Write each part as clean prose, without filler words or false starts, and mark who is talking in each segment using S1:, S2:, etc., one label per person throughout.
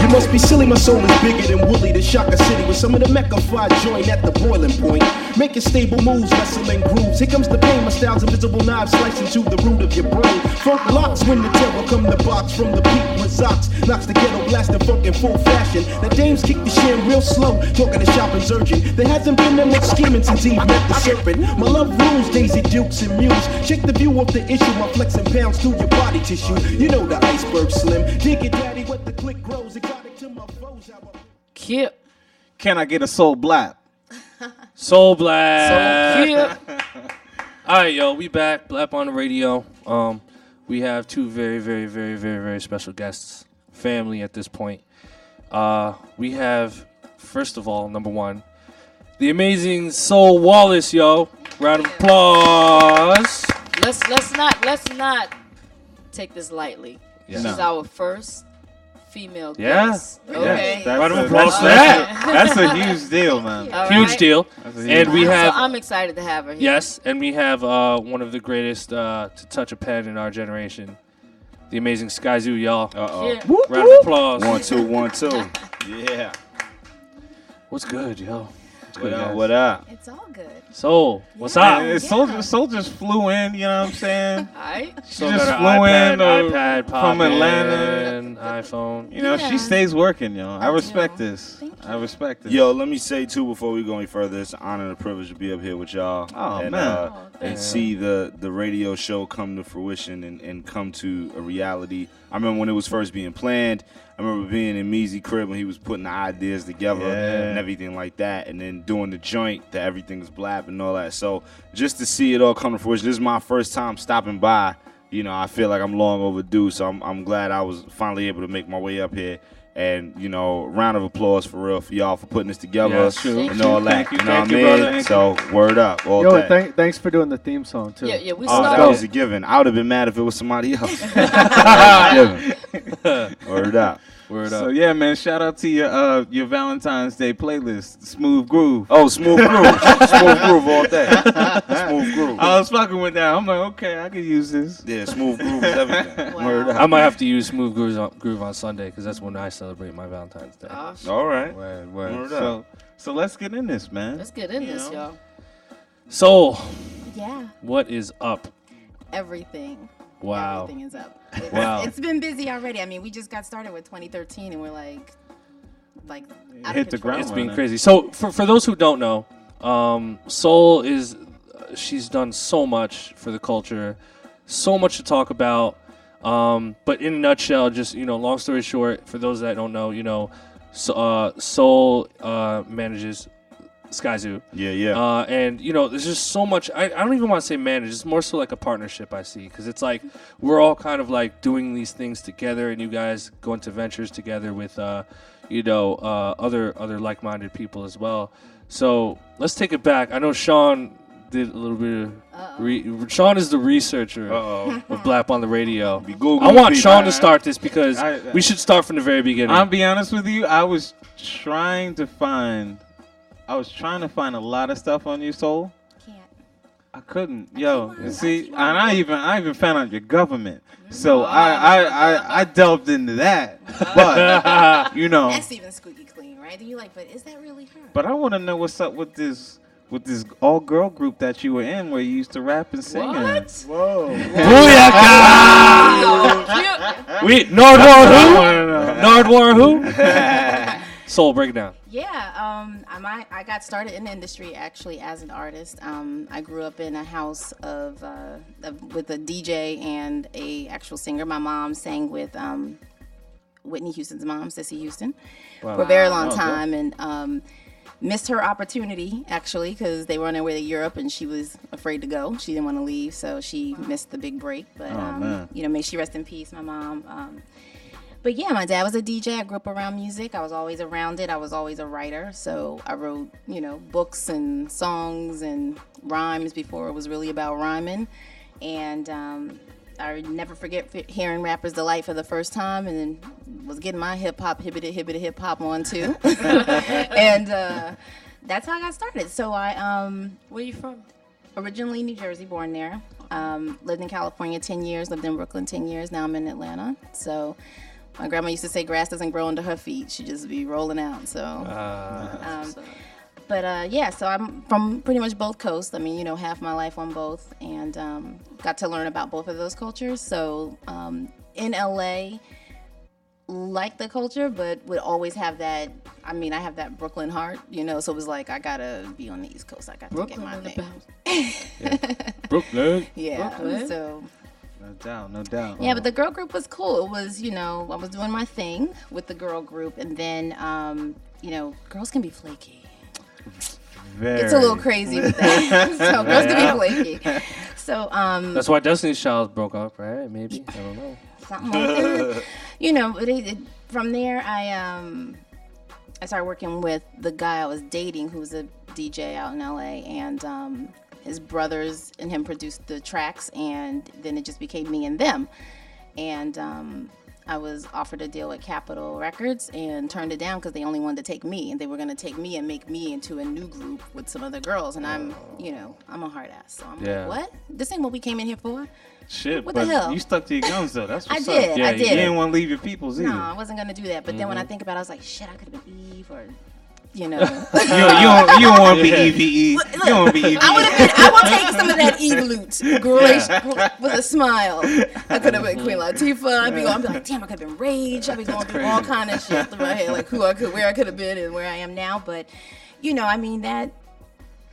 S1: You must be silly, my soul is bigger than Woolly to shock a city with some of the Mecca fried joint at the boiling point. Making stable moves, wrestling grooves. Here comes the pain, my style's invisible knives slicing to the root of your brain. Funk locks when the terror come the box from the peak results. Knocks the ghetto blasting funk in full fashion. The dames kick the sham real slow, talking to shopping's urgent. There hasn't been that much scheming since Eve met the serpent. My love rules, Daisy Dukes and Muse. Check the view of the issue, my flexing pounds through your body tissue. You know the iceberg slim. Dig it, daddy, what the click grows. Exotic to my foes.
S2: Kip.
S3: Can I get a soul blap?
S2: Soul Blap. Soul Kip. All right, yo, we back. Blap on the radio. We have two very, very, very, very, very special guests. Family at this point. We have, first of all, number one, the amazing Soul Wallace, yo. Round of applause.
S4: Let's not take this lightly.
S2: Yeah.
S4: This is our first female
S2: Yeah.
S4: guest. Okay.
S2: Round of applause for that.
S3: That's a huge deal, man.
S4: All
S2: Huge
S4: right.
S2: deal. And we have,
S4: So I'm excited to have her here.
S2: yes, and we have one of the greatest to touch a pen in our generation, the amazing Skyzoo, y'all.
S3: Uh-oh.
S4: Yeah.
S2: Round of applause.
S3: 1 2 1 2. Yeah.
S2: What's good, yo? What's good,
S3: What up?
S2: guys?
S3: What up?
S5: It's all good.
S2: Soul, what's
S5: Yeah.
S2: up?
S3: And Soul just flew in, you know what I'm saying?
S4: All right.
S3: She just flew in from Atlanta.
S2: iPhone.
S3: You know,
S5: Yeah.
S3: she stays working, yo. I
S5: I
S3: respect
S5: do.
S3: this.
S5: Thank
S3: I respect this.
S6: Yo, let me say too before we go any further, it's an honor and a privilege to be up here with y'all.
S3: Oh,
S6: and,
S3: man.
S6: and see the radio show come to fruition and come to a reality. I remember when it was first being planned. I remember being in Meezy crib when he was putting the ideas together
S3: Yeah.
S6: and everything like that, and then doing the joint that everything was blap and all that. So just to see it all come to fruition, this is my first time stopping by. You know, I feel like I'm long overdue, so I'm glad I was finally able to make my way up here. And, you know, round of applause for real for y'all for putting this together
S2: Yeah, true.
S6: and all that.
S3: Thank you,
S6: You know what I
S3: thank you,
S6: mean?
S3: brother.
S6: So, word up. All
S7: Yo,
S6: day.
S7: thanks for doing the theme song too.
S4: Yeah, we
S6: Oh, that
S4: started.
S6: was a given. I would have been mad if it was somebody else. That was a given. Word up.
S2: Word
S3: So
S2: up.
S3: yeah, man, shout out to your Valentine's Day playlist, Smooth Groove.
S6: Oh, smooth groove. Smooth groove all day. Smooth groove.
S3: I was fucking with that. I'm like, okay, I can use this.
S6: Yeah, smooth groove is everything.
S5: Wow.
S6: Word
S2: I
S6: up.
S2: might have to use Smooth Groove on Sunday because that's when I celebrate my Valentine's Day.
S6: All right.
S3: Word.
S6: Word up.
S3: So let's get in this, man.
S4: Let's get in
S3: You
S4: this,
S3: know?
S4: y'all.
S2: Soul,
S5: Yeah,
S2: what is up?
S5: everything.
S2: Wow.
S5: Everything is up.
S2: Wow.
S5: It's been busy already. I mean, we just got started with 2013, and we're like out of
S3: Hit the
S5: control.
S3: ground.
S2: It's been
S3: running.
S2: crazy. So for those who don't know, Soul is she's done so much for the culture, so much to talk about. But in a nutshell, just long story short, for those that don't know, Soul manages Skyzoo.
S6: Yeah.
S2: And there's just so much. I don't even want to say manage. It's more so like a partnership I see, because it's like we're all kind of like doing these things together, and you guys go into ventures together with other like-minded people as well. So let's take it back. I know Sean did a little bit of Sean is the researcher of Blap on the Radio. I want Sean to start this because we should start from the very beginning.
S3: I'll be honest with you. I was trying to find a lot of stuff on you, Soul.
S5: Can't.
S3: I couldn't.
S5: I
S3: Yo,
S5: keep on-
S3: see,
S5: I keep
S3: and
S5: on
S3: I even found out your government. So I delved into that. But
S5: That's even squeaky clean, right? And you're like, but is that really her?
S3: But I want to know what's up with this all girl group that you were in, where you used to rap and sing.
S4: What?
S7: Whoa.
S2: Booyaka! Wait, Nardwar who? Nardwar who? Soul, break it down.
S5: Yeah, I got started in the industry actually as an artist. I grew up in a house with a DJ and a actual singer. My mom sang with Whitney Houston's mom, Cissy Houston, for a very long time, and missed her opportunity actually because they were on their way to Europe and she was afraid to go. She didn't want to leave, so she missed the big break. But may she rest in peace, my mom. But yeah, my dad was a DJ. I grew up around music. I was always around it. I was always a writer. So I wrote, books and songs and rhymes before it was really about rhyming. And I never forget hearing Rapper's Delight for the first time, and then was getting my hip hop, hibbity hip hop on too. And that's how I got started. So
S4: Where you from?
S5: Originally New Jersey, born there. Lived in California 10 years, lived in Brooklyn 10 years. Now I'm in Atlanta. So my grandma used to say grass doesn't grow under her feet. She just be rolling out. So, so I'm from pretty much both coasts. I mean, half my life on both, and got to learn about both of those cultures. So in LA, like the culture, but would always have that. I mean, I have that Brooklyn heart, so it was like, I gotta be on the East Coast. I got to get my thing.
S2: Brooklyn.
S5: Yeah.
S4: Brooklyn.
S5: So.
S3: No doubt.
S5: Yeah, but the girl group was cool. It was, I was doing my thing with the girl group, and then, girls can be flaky. It's a little crazy with that. So girls can be flaky. So
S2: that's why Destiny's Child broke up, right? Maybe, I don't know.
S5: Something like that. From there, I started working with the guy I was dating, who was a DJ out in LA, and his brothers and him produced the tracks, and then it just became me and them. And I was offered a deal at Capitol Records and turned it down because they only wanted to take me, and they were going to take me and make me into a new group with some other girls. And I'm a hard ass, so I'm like, what? This ain't what we came in here for.
S3: Shit,
S5: what
S3: but
S5: the hell?
S3: You stuck to your guns though. That's what's
S5: I did.
S3: up.
S5: Yeah, I did.
S3: You didn't want to leave your peoples either.
S5: No, I wasn't gonna do that. But then when I think about it, I was like, shit, I could have been Eve, or
S3: you don't want to be EVE. You don't want to be EVE.
S5: I will take some of that Eve loot with a smile. I could have been Queen Latifah. I'd be like, damn, I could have been Rage. I'd be going through all kind of shit through my head, like where I could have been and where I am now. But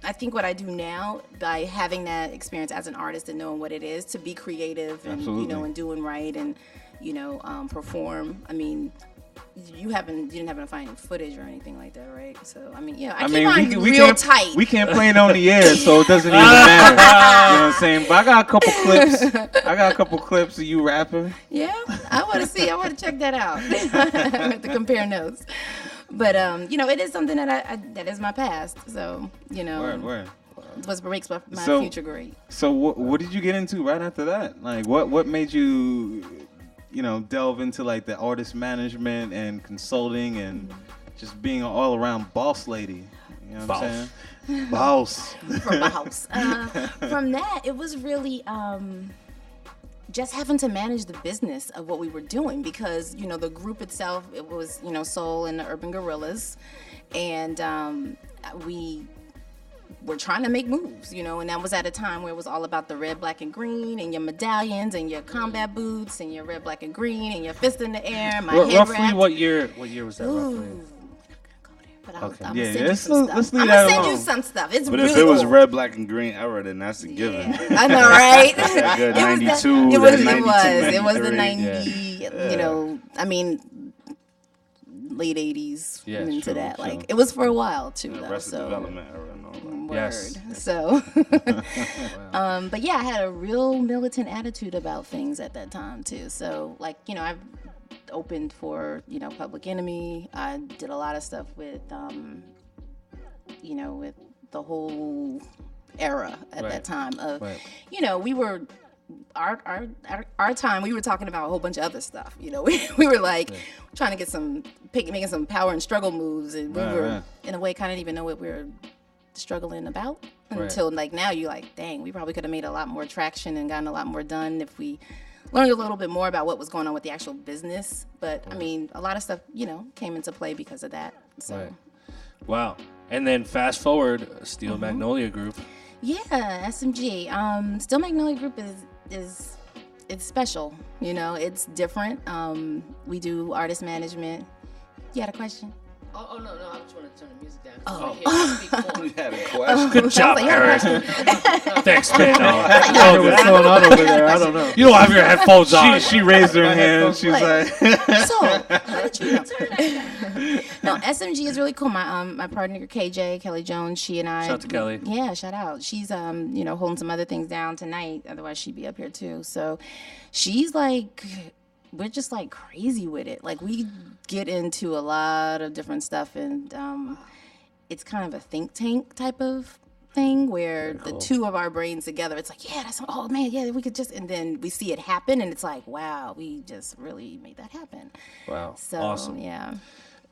S5: I think what I do now, by having that experience as an artist and knowing what it is to be creative and and doing right and perform. I mean, you didn't happen to find footage or anything like that, right? So I mean, I keep on real tight.
S3: We can't play it on the air, so it doesn't even matter. You know what I'm saying? But I got a couple clips of you rapping.
S5: Yeah, I want to see. I want to check that out. I have to compare notes. But it is something that is my past. So
S3: Word.
S5: What makes my future great.
S3: So what did you get into right after that? Like what made you, delve into like the artist management and consulting and just being an all around boss lady? You know what I'm saying? Boss.
S5: From my house. From that, it was really just having to manage the business of what we were doing, because the group itself, it was Soul and the Urban Gorillas, and we were trying to make moves, and that was at a time where it was all about the red, black, and green, and your medallions, and your combat boots, and your red, black, and green, and your fist in the air. My head
S2: roughly
S5: wrapped.
S2: what year was that? Roughly?
S5: But I'm
S2: Okay.
S5: gonna
S3: Yeah,
S5: send you
S3: let's
S5: some stuff.
S3: leave
S5: I'm
S3: that
S5: gonna send
S3: alone.
S5: you some stuff. It's
S6: But
S5: really
S6: if it was
S5: cool.
S6: red, black, and green era, then that's a given.
S5: Yeah, I know, right?
S6: That good
S5: It
S6: 92,
S5: was
S6: that
S5: the
S6: 92,
S5: it was the
S6: 93.
S5: 90, I mean, late 80s
S2: Yeah,
S5: into
S2: true,
S5: that.
S2: true.
S5: Like, it was for a while, too,
S6: And
S5: though.
S6: Arrested
S5: So,
S6: Development era and all that.
S5: word.
S2: Yes.
S5: So, but yeah, I had a real militant attitude about things at that time, too. So, like, I've opened for, Public Enemy. I did a lot of stuff with, with the whole era at that time of, we were, our time, we were talking about a whole bunch of other stuff. We were like trying to get making some power and struggle moves, and we were in a way kind of even know what we were struggling about until like now you're like, dang, we probably could have made a lot more traction and gotten a lot more done if we learned a little bit more about what was going on with the actual business. But I mean, a lot of stuff, came into play because of that. So.
S2: Right. Wow. And then fast forward, Steel Magnolia Group.
S5: Yeah, SMG. Steel Magnolia Group is it's special. It's different. We do artist management. You had a question?
S4: Oh no, I just want to turn the music down.
S5: Oh.
S4: Speak more.
S6: You had a question.
S2: Good job, Eric. Thanks, man.
S3: I don't know what's going on over there. I don't know.
S2: You don't have your headphones on.
S3: She raised her hand. She was like,
S5: So, how did you know? No, SMG is really cool. My partner KJ, Kelly Jones, she and I.
S2: Shout out to Kelly.
S5: Yeah, shout out. She's holding some other things down tonight. Otherwise, she'd be up here too. So, she's like, we're just like crazy with it. Like we get into a lot of different stuff, and it's kind of a think tank type of thing where
S2: Very cool.
S5: the two of our brains together, it's like, yeah, that's, oh man, yeah, we could just, and then we see it happen, and it's like, wow, we just really made that happen.
S2: Wow.
S5: So,
S2: Awesome.
S5: yeah.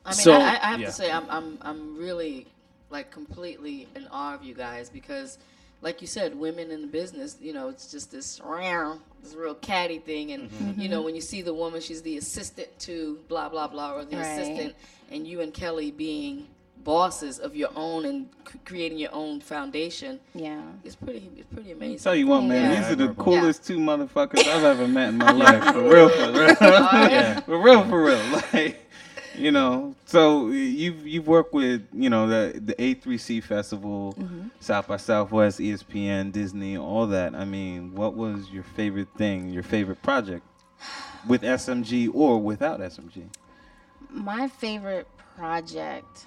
S4: I mean,
S2: So-
S4: I have
S2: yeah.
S4: to say, I'm really like completely in awe of you guys because, like you said, women in the business, you know, it's just this real catty thing, and you know, when you see the woman, she's the assistant to blah blah blah, or the
S5: Right.
S4: assistant, and you and Kelly being bosses of your own and creating your own foundation.
S5: Yeah.
S4: It's pretty amazing.
S3: Tell you what, man,
S5: Yeah.
S3: these are the
S2: Admirable.
S3: coolest two motherfuckers I've ever met in my life. For real, for real.
S2: Yeah.
S3: For real. Like, you know, so you've worked with, you know, the A3C Festival, South by Southwest, ESPN, Disney, all that. I mean, what was your favorite thing, your favorite project with SMG or without SMG?
S5: My favorite project,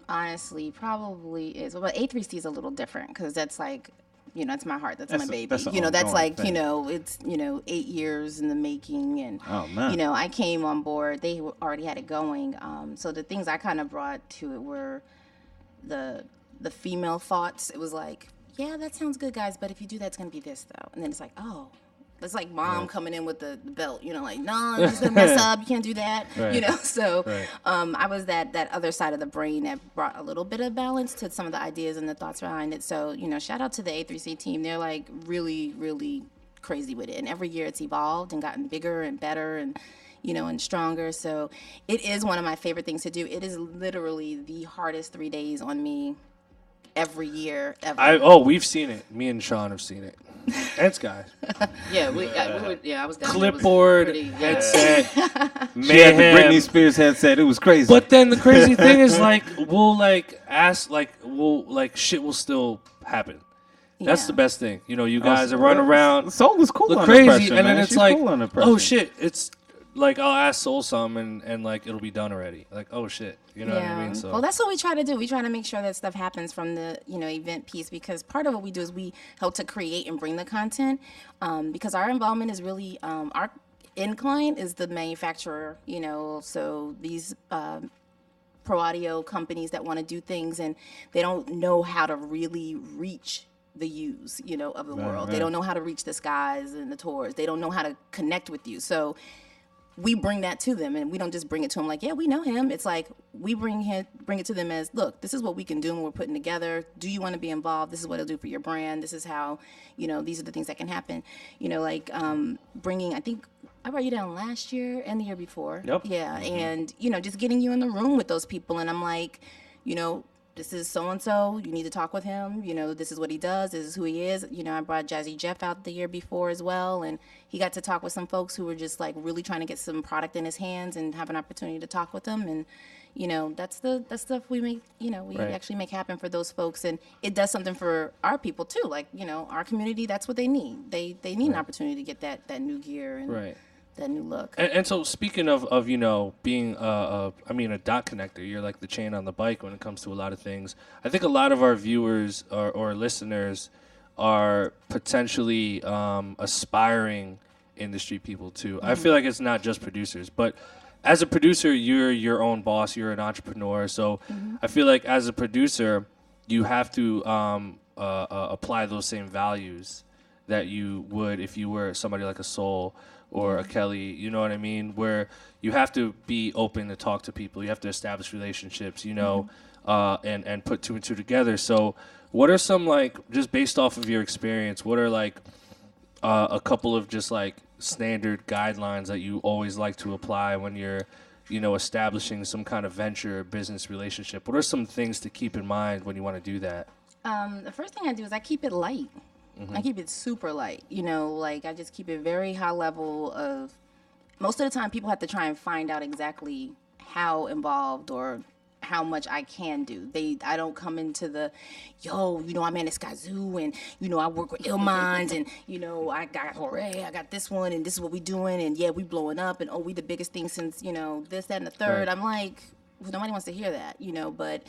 S5: honestly, probably is, well, A3C is a little different because that's like, you know, that's my heart, that's my baby.
S3: that's an
S5: You know, that's
S3: ongoing
S5: like,
S3: thing.
S5: you know, it's, you know, 8 years in the making, and
S3: Oh, man.
S5: you know, I came on board, they already had it going. So the things I kind of brought to it were the female thoughts. It was like, yeah, that sounds good, guys, but if you do that, it's gonna be this though. And then it's like, oh. It's like mom coming in with the belt, you know, like, no, this is gonna mess up. You can't do that,
S2: Right.
S5: you know. So,
S2: Right.
S5: I was that other side of the brain that brought a little bit of balance to some of the ideas and the thoughts behind it. So, you know, shout out to the A3C team. They're like really, really crazy with it, and every year it's evolved and gotten bigger and better, and you know, and stronger. So, it is one of my favorite things to do. It is literally the hardest 3 days on me every year ever.
S2: We've seen it. Me and Sean have seen it. And Sky.
S4: Yeah, we were, I was down there. It was
S2: Clipboard,
S4: pretty, yeah.
S2: headset,
S3: She had the
S2: mayhem.
S3: Britney Spears headset. It was crazy.
S2: But then the crazy thing is, like, we'll like ask, like, shit will still happen. That's
S5: Yeah.
S2: the best thing. You know, you guys are running around,
S3: Soul is cool
S2: look
S3: under
S2: crazy,
S3: pressure,
S2: and then
S3: man.
S2: it's
S3: She's
S2: like,
S3: cool under pressure.
S2: oh shit, it's like I'll ask Soul something, and like it'll be done already. Like, oh shit, you know what I mean? So
S5: Well, that's what we try to do. We try to make sure that stuff happens from the, you know, event piece, because part of what we do is we help to create and bring the content, because our involvement is really, our end client is the manufacturer, you know, so these pro audio companies that want to do things and they don't know how to really reach the yous, you know, of the world. They don't know how to reach the Skies and the Tours. They don't know how to connect with you. So we bring that to them, and we don't just bring it to them like, yeah, we know him. It's like we bring it to them as, look, this is what we can do when we're putting together. Do you want to be involved? This is what it'll do for your brand. This is how, you know, these are the things that can happen. You know, like bringing, I think I brought you down last year and the year before.
S2: Yep.
S5: Yeah, and, you know, just getting you in the room with those people, and I'm like, you know, this is so-and-so, you need to talk with him, you know, this is what he does, this is who he is. You know, I brought Jazzy Jeff out the year before as well, and he got to talk with some folks who were just like really trying to get some product in his hands and have an opportunity to talk with them. And, you know, that's stuff we make, you know, we
S2: Right.
S5: actually make happen for those folks. And it does something for our people too. Like, you know, our community, that's what they need. They need an opportunity to get that new gear and
S2: right.
S5: that new look.
S2: And so speaking of you know being a dot connector, you're like the chain on the bike when it comes to a lot of things. I think a lot of our viewers or listeners are potentially aspiring industry people too. I feel like it's not just producers, but as a producer, you're your own boss. You're an entrepreneur. So I feel like as a producer, you have to apply those same values that you would if you were somebody like a Soul or a Kelly, you know what I mean? Where you have to be open to talk to people. You have to establish relationships, you know, and put two and two together. So what are some, like, just based off of your experience, what are, like, a couple of just, like, standard guidelines that you always like to apply when you're, you know, establishing some kind of venture or business relationship? What are some things to keep in mind when you want to do that?
S5: The first thing I do is I keep it light. I keep it super light. You know, like I just keep it very high level of, most of the time people have to try and find out exactly how involved or how much I can do. I don't come into the, yo, you know, I'm in Skyzoo and, you know, I work with Ill Minds and, you know, I got Hooray, I got this one and this is what we doing and yeah, we blowing up and oh, we the biggest thing since, you know, this, that, and the third.
S2: Right.
S5: I'm like, well, nobody wants to hear that, you know, but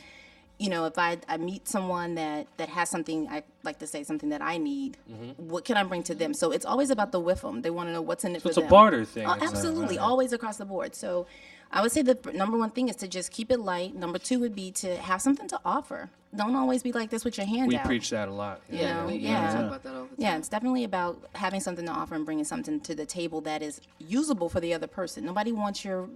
S5: you know, if I meet someone that has something, I like to say something that I need, what can I bring to them? So it's always about the with them. They want to know what's in it for
S2: It's
S5: them.
S2: a barter thing.
S5: Oh,
S2: It's
S5: absolutely. Always across the board. So I would say the number one thing is to just keep it light. Number two would be to have something to offer. don't always be like this with your hand
S2: We
S5: out.
S2: preach that a lot.
S4: Yeah, we
S5: Yeah.
S4: talk about that all the time.
S5: Yeah, it's definitely about having something to offer and bringing something to the table that is usable for the other person. Nobody wants your,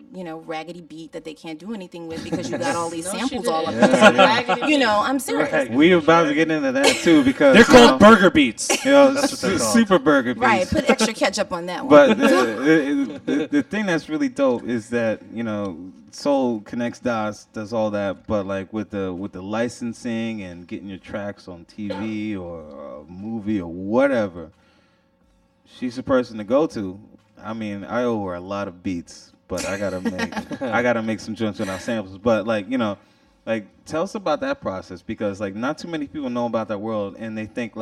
S5: raggedy beat that they can't do anything with because you got all these
S4: No, she
S5: samples all up.
S4: didn't. Raggedy
S5: I'm serious.
S3: We about to get into that too because
S2: They're called burger beats.
S3: That's what they're called. Super burger beats.
S5: Right, put extra ketchup on that one.
S3: But the thing that's really dope is that Soul connects dots, does all that, but like with the licensing and getting your tracks on TV or a movie or whatever, she's the person to go to. I mean, I owe her a lot of beats, but I gotta make some joints with our samples. But tell us about that process because not too many people know about that world and they think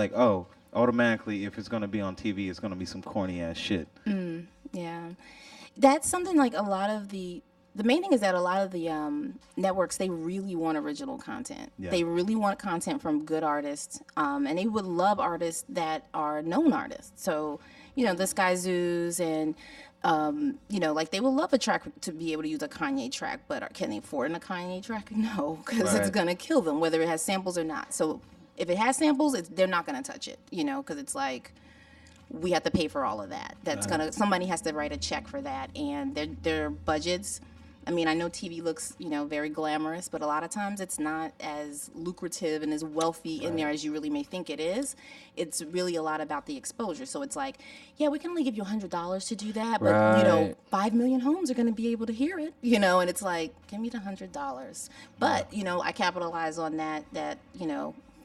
S3: automatically if it's gonna be on TV, it's gonna be some corny ass shit.
S5: Yeah, that's something like a lot of the main thing is that a lot of the networks, they really want original content.
S3: Yeah.
S5: They really want content from good artists, and they would love artists that are known artists. So, the Skyzoos and, they would love a track to be able to use a Kanye track, but can they afford a Kanye track? No, because it's going to kill them, whether it has samples or not. So if it has samples, they're not going to touch it, because it's like, we have to pay for all of that. Somebody has to write a check for that, and their budgets. I mean, I know TV looks, very glamorous, but a lot of times it's not as lucrative and as wealthy in there as you really may think it is. It's really a lot about the exposure. So it's like, yeah, we can only give you $100 to do that, but 5 million homes are going to be able to hear it, and it's like, give me the $100. But I capitalize on that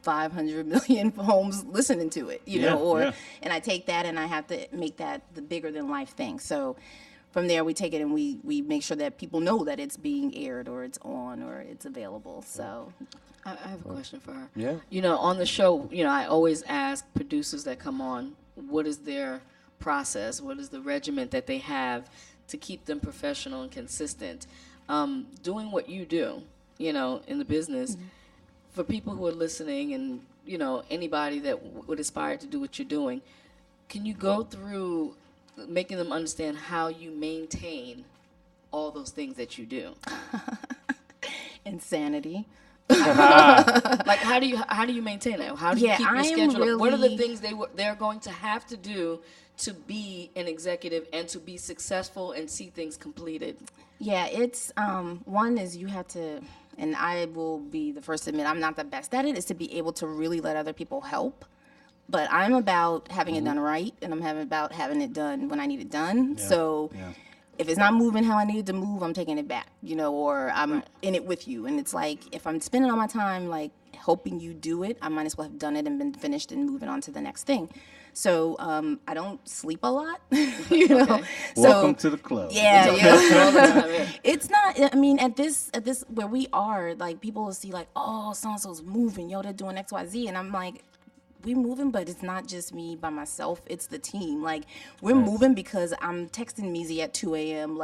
S5: 500 million homes listening to it, and I take that and I have to make that the bigger than life thing. So from there we take it and we make sure that people know that it's being aired or it's on or it's available. So
S4: I have a question for her.
S2: Yeah.
S4: On the show, I always ask producers that come on, what is their process? What is the regiment that they have to keep them professional and consistent? Doing what you do, in the business, for people who are listening and, anybody that would aspire to do what you're doing, can you go through making them understand how you maintain all those things that you do?
S5: Insanity.
S4: Like how do you maintain that? How do you keep your schedule?
S5: Really...
S4: What are the things they're going to have to do to be an executive and to be successful and see things completed?
S5: Yeah, it's one is you have to, and I will be the first to admit I'm not the best at it, is to be able to really let other people help. But I'm about having it done right, and I'm about having it done when I need it done. Yeah. So if it's not moving how I need it to move, I'm taking it back, or I'm in it with you. And it's like, if I'm spending all my time, helping you do it, I might as well have done it and been finished and moving on to the next thing. So I don't sleep a lot,
S3: Okay.
S5: So,
S3: welcome to the club.
S5: Yeah. It's not. I mean, at this where we are, people will see oh, so and so's moving, they're doing X, Y, Z, and I'm like, we moving, but it's not just me by myself. It's the team. We're moving because I'm texting Meezy at 2 a.m.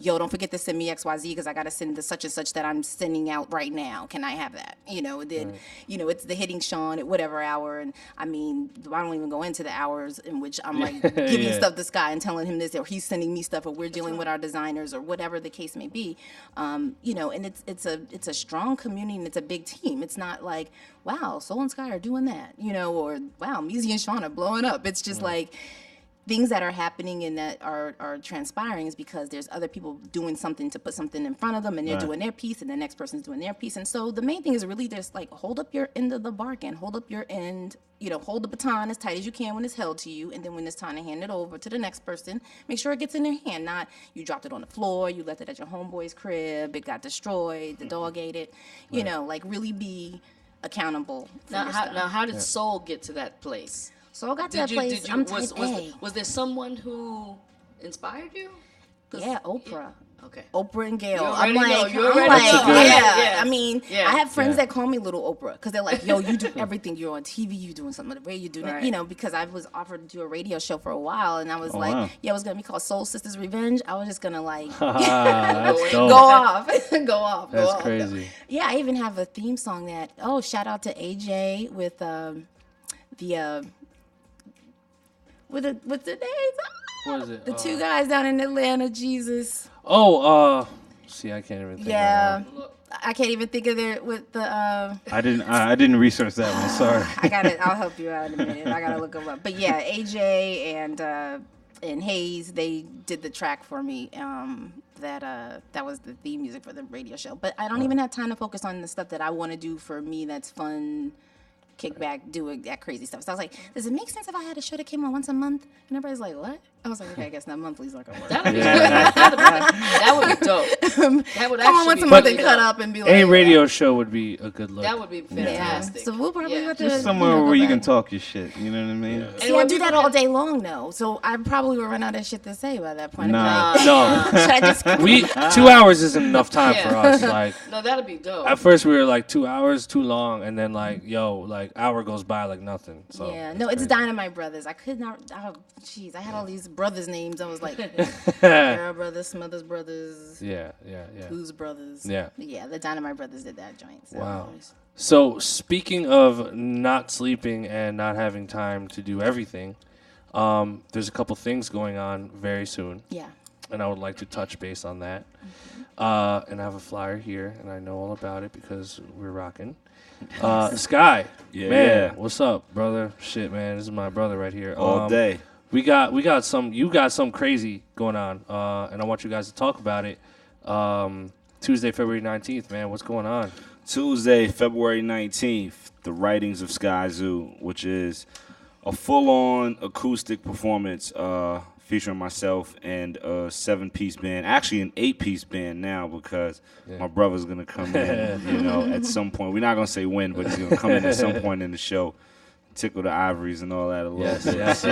S5: Don't forget to send me XYZ because I got to send the such and such that I'm sending out right now. Can I have that? It's the hitting Sean at whatever hour. And I mean, I don't even go into the hours in which I'm giving stuff to Sky and telling him this, or he's sending me stuff, or we're dealing with our designers, or whatever the case may be. And it's a strong community and it's a big team. It's not like, wow, Soul and Sky are doing that, or wow, Meezy and Sean are blowing up. It's just things that are happening and that are transpiring is because there's other people doing something to put something in front of them, and they're doing their piece, and the next person's doing their piece. And so the main thing is really just hold up your end of the bargain, hold up your end, hold the baton as tight as you can when it's held to you, and then when it's time to hand it over to the next person, make sure it gets in their hand. Not you dropped it on the floor, you left it at your homeboy's crib, it got destroyed, the dog ate it. Really be accountable.
S4: Now, how did Soul get to that place?
S5: Soul got to that place. I'm type A.
S4: Was there someone who inspired you?
S5: Yeah, Oprah.
S4: Okay.
S5: Oprah and Gail.
S4: I'm like,
S5: yeah. I mean,
S4: yeah.
S5: I have friends that call me Little Oprah because they're like, yo, you do everything. You're on TV, you doing something on the radio, you doing it, because I was offered to do a radio show for a while, and I was it was going to be called Soul Sisters Revenge. I was just going to go off.
S2: That's crazy.
S5: Yeah, I even have a theme song that, shout out to AJ with what's the names?
S2: What is it?
S5: The two guys down in Atlanta, Jesus.
S2: Oh, see, I can't even think.
S5: Yeah. I can't even think of it with the.
S3: I didn't research that one. Sorry.
S5: I got it. I'll help you out in a minute. I gotta look them up. But yeah, AJ and Hayes, they did the track for me. That was the theme music for the radio show. But I don't even have time to focus on the stuff that I want to do for me. That's fun. Kick back, do that crazy stuff. So I was like, does it make sense if I had a show that came on once a month? And everybody's like, what? I was like, okay, I guess not monthly's not gonna work.
S4: That would be dope. That would
S5: come on once a month and cut up and be like,
S2: a radio show would be a good look.
S4: That would be fantastic.
S5: So we'll probably have to
S3: just somewhere where you can talk your shit. You know what I mean?
S5: Yeah. See, I do that all day long though, so I probably will run out of shit to say by that point.
S2: No.
S5: Should I just?
S2: 2 hours isn't enough time for us. Like,
S4: no, that'd be dope.
S2: At first we were like 2 hours too long, and then like, hour goes by like nothing. So
S5: yeah, no, it's Dynamite Brothers. I could not. Oh, jeez, I had all these brothers' names. I was like, Farrah Brothers, Smothers Brothers.
S2: Yeah.
S5: Blues Brothers.
S2: Yeah.
S5: Yeah, the Dynamite Brothers did that joint. So.
S2: Wow. So speaking of not sleeping and not having time to do everything, there's a couple things going on very soon.
S5: Yeah.
S2: And I would like to touch base on that. And I have a flyer here, and I know all about it because we're rocking. Sky, man, what's up, brother? Shit, man, this is my brother right here.
S6: All day.
S2: You got some crazy going on, and I want you guys to talk about it. Tuesday, February 19th, man, what's going on?
S6: Tuesday, February 19th, the Writings of Skyzoo, which is a full-on acoustic performance featuring myself and a 7-piece band, actually an 8-piece band now because my brother's going to come in, at some point. We're not going to say when, but he's going to come in at some point in the show, tickle the ivories and all that a little bit.
S2: Yes.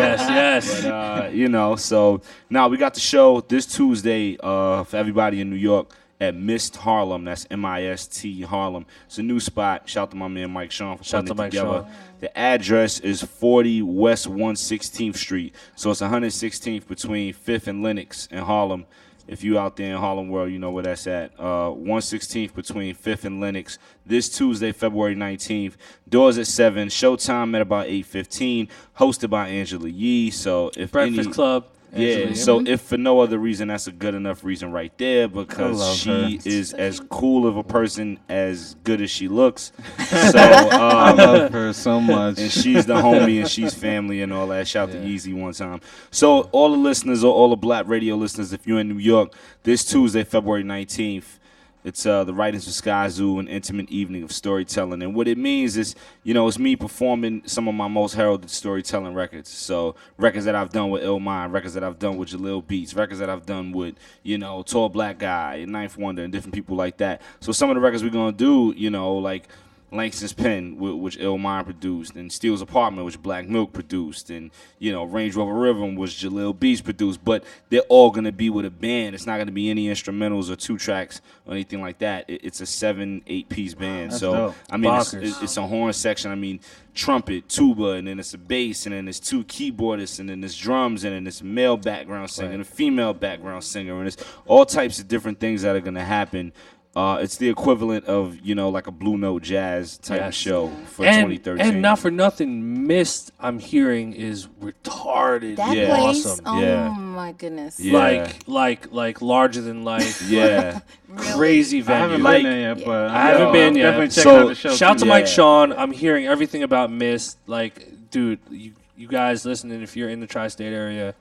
S6: But, so now we got the show this Tuesday for everybody in New York at Mist Harlem. That's M-I-S-T Harlem. It's a new spot. Shout out to my man Mike Sean for putting it together. The address is 40 West 116th Street. So it's 116th between 5th and Lenox in Harlem. If you out there in Harlem World, you know where that's at. 116th between 5th and Lenox. This Tuesday, February 19th. Doors at 7. Showtime at about 8:15. Hosted by Angela Yee. So if
S2: Breakfast Club.
S6: Yeah, so if for no other reason, that's a good enough reason right there because she is as cool of a person as good as she looks. So
S3: I love her so much.
S6: And she's the homie and she's family and all that. Shout to Yeezy one time. So all the listeners or all the Blap Radio listeners, if you're in New York, this Tuesday, February 19th, it's the Writings of Skyzoo, an intimate evening of storytelling. And what it means is, it's me performing some of my most heralded storytelling records. So records that I've done with Ill Mind, records that I've done with Jaleel Beats, records that I've done with, Tall Black Guy, Ninth Wonder, and different people like that. So some of the records we're going to do, like Langston's Pen, which Ill Mind produced, and Steele's Apartment, which Black Milk produced, and, Range Rover Rhythm, which Jaleel Beats produced, but they're all going to be with a band. It's not going to be any instrumentals or 2 tracks or anything like that. It's a 7-8-piece band.
S3: That's
S6: So,
S3: dope.
S6: I mean, it's a horn section. Trumpet, tuba, and then it's a bass, and then there's 2 keyboardists, and then there's drums, and then there's a male background singer and a female background singer, and there's all types of different things that are going to happen. It's the equivalent of, like a Blue Note Jazz type of show for 2013.
S2: And not for nothing, Mist, I'm hearing, is retarded.
S5: That place,
S2: awesome.
S5: oh my goodness.
S6: Yeah.
S2: Like larger than life.
S6: Yeah.
S2: Crazy venue.
S3: I haven't been there yet, but
S2: I haven't been yet.
S3: Definitely check
S2: So
S3: out the show.
S2: shout to
S3: too.
S2: Mike Sean. I'm hearing everything about Mist. Like, dude, you guys listening, if you're in the tri-state area,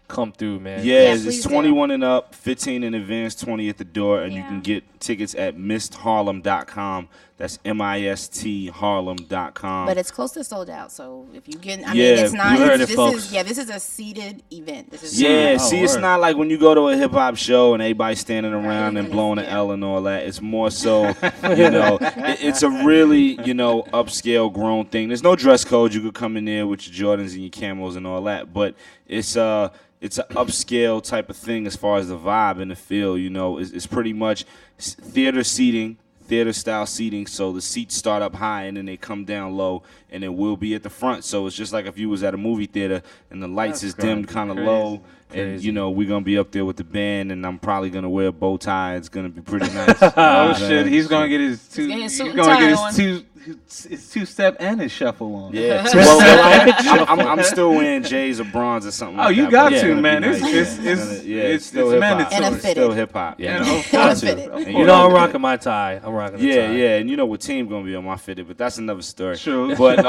S2: come through, man.
S6: Yeah,
S5: please
S6: it's
S5: do.
S6: 21 and up, 15 in advance, 20 at the door, and you can get tickets at mistharlem.com. That's mistharlem.com.
S5: But it's close to sold out, so if you get, I
S6: Yeah,
S5: mean, it's not.
S2: you heard it,
S5: This
S2: folks.
S5: is a seated event. This is
S6: Yeah,
S5: not-
S6: it's not like when you go to a hip hop show and everybody's standing around and blowing an L and all that. It's more so, it's a really, upscale grown thing. There's no dress code. You could come in there with your Jordans and your camos and all that, but it's an upscale type of thing as far as the vibe and the feel. It's pretty much theater seating. Theater-style seating, so the seats start up high and then they come down low, and then we'll be at the front. So it's just like if you was at a movie theater and the lights is dimmed kind of low, and we're gonna be up there with the band, and I'm probably gonna wear a bow tie. It's gonna be pretty nice.
S3: Oh shit, he's gonna get his two.
S4: getting
S3: He's
S4: suit and
S3: gonna
S4: tie
S3: get
S4: on.
S3: his his two-step and his shuffle on.
S6: Yeah. Well, I'm still wearing J's or bronze or something.
S3: Oh,
S6: like
S3: you
S6: that,
S3: got
S6: but
S3: to, man.
S6: nice.
S3: It's
S6: still hip hop.
S3: mandatory.
S5: And a
S6: It's still hip hop.
S2: Yeah,
S3: And of
S2: got
S3: course.
S2: to.
S5: Fitted.
S3: Of
S2: And
S3: course.
S2: you know I'm rocking my tie. I'm rocking the tie.
S6: Yeah, and you know what team gonna be on my fitted, but that's another story.
S3: True.
S6: But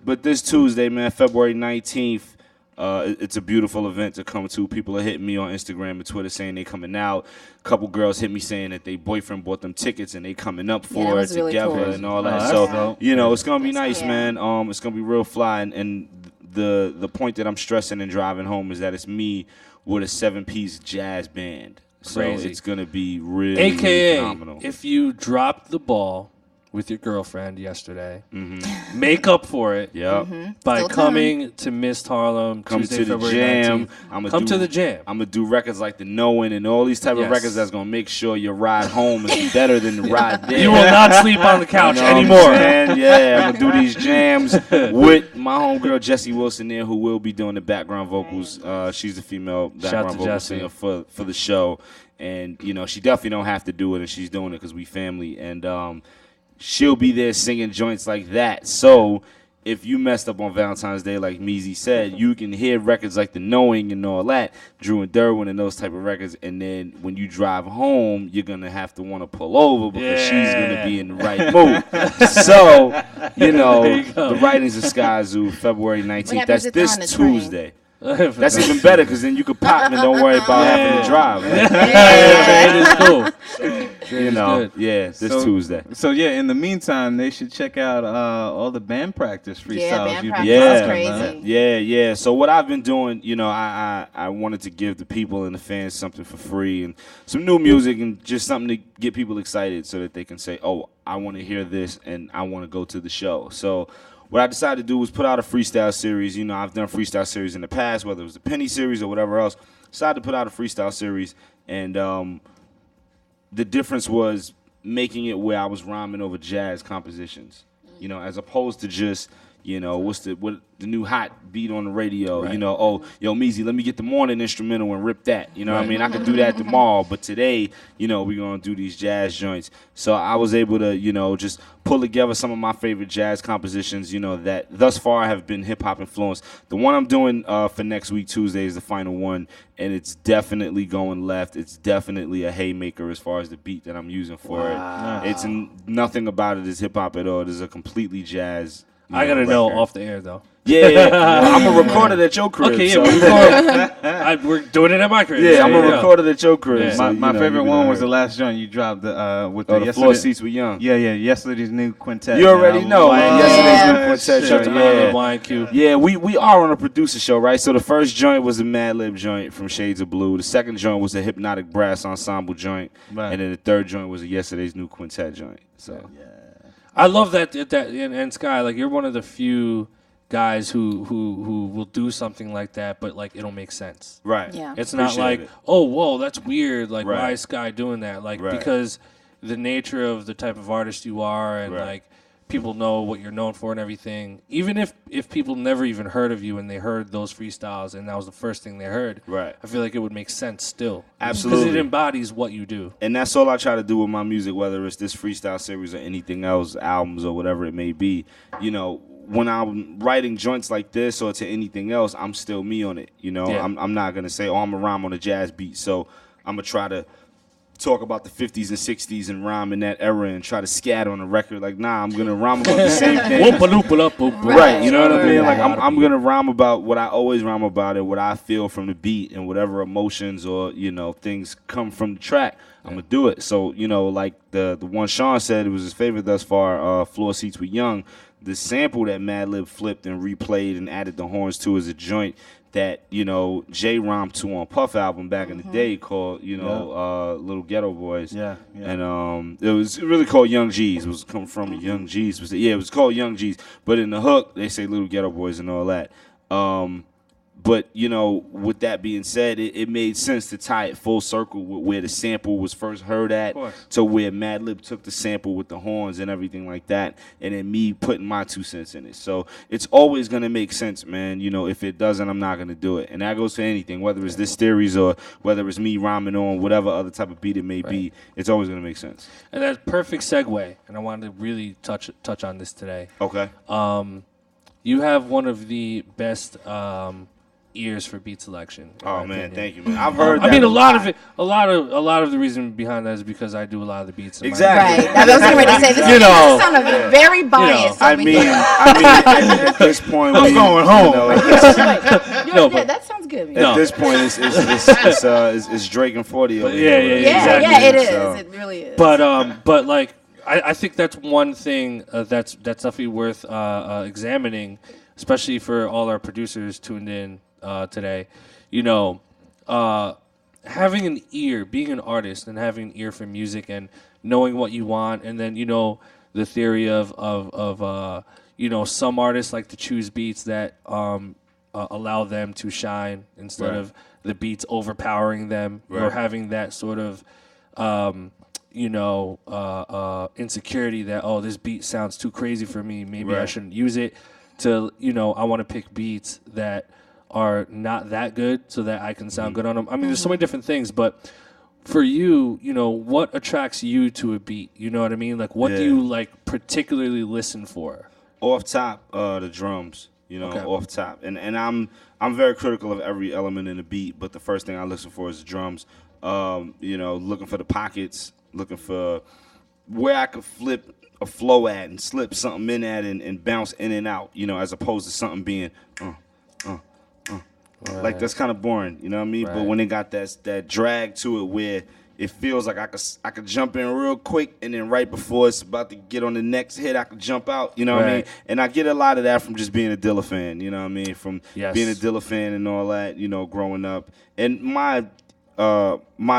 S6: but this Tuesday, man, February 19th, it's a beautiful event to come to. People are hitting me on Instagram and Twitter saying they coming out. A couple girls hit me saying that their boyfriend bought them tickets and they coming up
S5: that
S6: for it
S5: was really
S6: together
S5: cool.
S6: and all
S3: Oh,
S6: that.
S3: that's
S6: So
S3: dope.
S6: you know, it's gonna be nice,
S5: Yeah.
S6: man. It's gonna be real fly, and the point that I'm stressing and driving home is that it's me with a 7-piece jazz band. So
S2: Crazy.
S6: it's gonna be really,
S2: AKA,
S6: phenomenal.
S2: if you dropped the ball with your girlfriend yesterday, make up for it
S6: Yep.
S2: by
S5: Still
S2: coming to Mist Harlem
S6: Come
S2: Tuesday,
S6: to the
S2: February
S6: jam.
S2: 19th. Come to the jam.
S6: I'm gonna do records like the Knowing and all these type of
S2: Yes.
S6: records that's gonna make sure your ride home is better than the ride there.
S2: You will not sleep on the couch
S6: You know what I'm
S2: anymore.
S6: saying? Yeah, I'm gonna do these jams with my homegirl Jessie Wilson there, who will be doing the background vocals. She's the female
S2: Shout
S6: background
S2: to
S6: vocal
S2: Jessie.
S6: singer for the show, and you know she definitely don't have to do it, and she's doing it because we family, and she'll be there singing joints like that. So if you messed up on Valentine's Day, like Meezy said, you can hear records like The Knowing and all that, Drew and Derwin and those type of records, and then when you drive home, you're going to have to want to pull over because she's going to be in the right mood. So, you know, the writings of Skyzoo, February 19th.
S5: happens
S6: That's
S5: if they're
S6: this
S5: on the train?
S6: Tuesday. That's even better because then you could pop and don't worry about having to drive.
S2: Yeah, it is cool.
S6: You know,
S2: good.
S6: yeah, this
S3: So-
S6: Tuesday.
S3: So yeah, in the meantime, they should check out all the band practice freestyles.
S5: Yeah, band
S3: you be
S5: practice
S6: Yeah.
S5: is
S3: doing,
S5: crazy.
S6: Yeah. So what I've been doing, you know, I wanted to give the people and the fans something for free and some new music and just something to get people excited so that they can say, oh, I want to hear this and I want to go to the show. So what I decided to do was put out a freestyle series. You know, I've done freestyle series in the past, whether it was the Penny series or whatever else. Decided to put out a freestyle series, and the difference was making it where I was rhyming over jazz compositions. You know, as opposed to just, you know, what the new hot beat on the radio.
S2: Right.
S6: You know, oh, yo, Meezy, let me get the morning instrumental and rip that. You know what I mean? I could do that tomorrow, but today, you know, we're going to do these jazz joints. So I was able to, you know, just pull together some of my favorite jazz compositions, you know, that thus far have been hip-hop influenced. The one I'm doing for next week, Tuesday, is the final one, and it's definitely going left. It's definitely a haymaker as far as the beat that I'm using for it. It's nothing about it is hip-hop at all. It is a completely jazz.
S2: I got to know
S6: record.
S2: off the air, though.
S6: Yeah. I'm going to record it at your crib.
S2: Okay, yeah,
S6: so-
S2: we're doing it at my crib.
S6: Yeah, I'm
S2: There
S6: gonna
S2: you go.
S6: record it at your crib.
S2: Yeah.
S6: so,
S3: My
S6: you know,
S3: favorite
S6: you be
S3: one
S6: like,
S3: was the last joint you dropped with
S6: the floor
S3: yesterday.
S6: seats were young.
S3: Yeah, yesterday's new quintet.
S6: You already know.
S2: Wow.
S6: Yesterday's new
S5: Yeah.
S6: quintet
S2: Shout out to
S6: show.
S2: Madlib
S6: Yeah.
S2: YNQ.
S6: Yeah, we are on a producer show, right? So the first joint was a Madlib joint from Shades of Blue. The second joint was a Hypnotic Brass Ensemble joint,
S3: Right.
S6: and then the third joint was a Yesterday's New Quintet joint. So
S2: I love that and Sky, like you're one of the few guys who will do something like that, but like it'll make sense.
S6: right,
S5: Yeah.
S2: It's not
S6: Appreciate
S2: like,
S6: it.
S2: oh, whoa, that's weird. Like,
S6: Right.
S2: why is Sky doing that? Like,
S6: Right.
S2: because the nature of the type of artist you are, and
S6: Right.
S2: like people know what you're known for and everything. Even if people never even heard of you and they heard those freestyles and that was the first thing they heard,
S6: Right.
S2: I feel like it would make sense still.
S6: Absolutely.
S2: because it embodies what you do.
S6: And that's all I try to do with my music, whether it's this freestyle series or anything else, albums or whatever it may be. You know, when I'm writing joints like this or to anything else, I'm still me on it. You know,
S2: Yeah.
S6: I'm not going to say, oh, I'm going to rhyme on a jazz beat. So I'm going to try to talk about the 50s and 60s and rhyme in that era and try to scat on a record. Like, nah, I'm going to rhyme about the same thing. Right, you know what I mean? Like, I'm going to rhyme about what I always rhyme about and what I feel from the beat and whatever emotions or, you know, things come from the track. I'm going to do it. So, you know, like the one Sean said, it was his favorite thus far, Floor Seats Were Young. The sample that Madlib flipped and replayed and added the horns to is a joint that, you know, Jay rhymed to on Puff album back in the day called, you know, Little Ghetto Boys.
S3: Yeah.
S6: And it was really called Young G's. It was coming from Young G's. Yeah, it was called Young G's. But in the hook, they say Little Ghetto Boys and all that. But, you know, with that being said, it made sense to tie it full circle with where the sample was first heard at to where Madlib took the sample with the horns and everything like that, and then me putting my 2 cents in it. So it's always going to make sense, man. You know, if it doesn't, I'm not going to do it. And that goes for anything, whether it's this series or whether it's me rhyming on whatever other type of beat it may be. It's always going to make sense.
S2: And that's perfect segue, and I wanted to really touch on this today.
S6: Okay.
S2: You have one of the best ears for beat selection.
S6: Oh man, thank you, man. I've heard.
S2: I mean, a lot of the reason behind that is because I do a lot of the beats.
S6: Exactly.
S5: Right. I was getting ready to say this.
S2: You know,
S5: sounded very biased.
S6: I mean, at this point,
S3: I'm going home.
S5: That sounds good.
S6: At this point, it's Drake and 40 over here.
S2: Exactly.
S5: Yeah, it is.
S2: So,
S5: It really is.
S2: But like, I think that's one thing that's definitely worth examining, especially for all our producers tuned in today. You know, having an ear, being an artist and having an ear for music and knowing what you want, and then, you know, the theory of you know, some artists like to choose beats that allow them to shine instead of the beats overpowering them or having that sort of you know, insecurity that, oh, this beat sounds too crazy for me, maybe I shouldn't use it, to, you know, I want to pick beats that are not that good so that I can sound good on them. I mean, there's so many different things, but for you, you know, what attracts you to a beat? You know what I mean? Like, what do you, like, particularly listen for?
S6: Off top, the drums, you know, off top. And I'm very critical of every element in the beat, but the first thing I listen for is the drums. You know, looking for the pockets, looking for where I could flip a flow at and slip something in at and bounce in and out, you know, as opposed to something being like, that's kind of boring, you know what I mean? But when it got that drag to it where it feels like I could jump in real quick, and then right before it's about to get on the next hit, I could jump out, you know what I mean? And I get a lot of that from just being a Dilla fan, you know what I mean? From being a Dilla fan and all that, you know, growing up. And my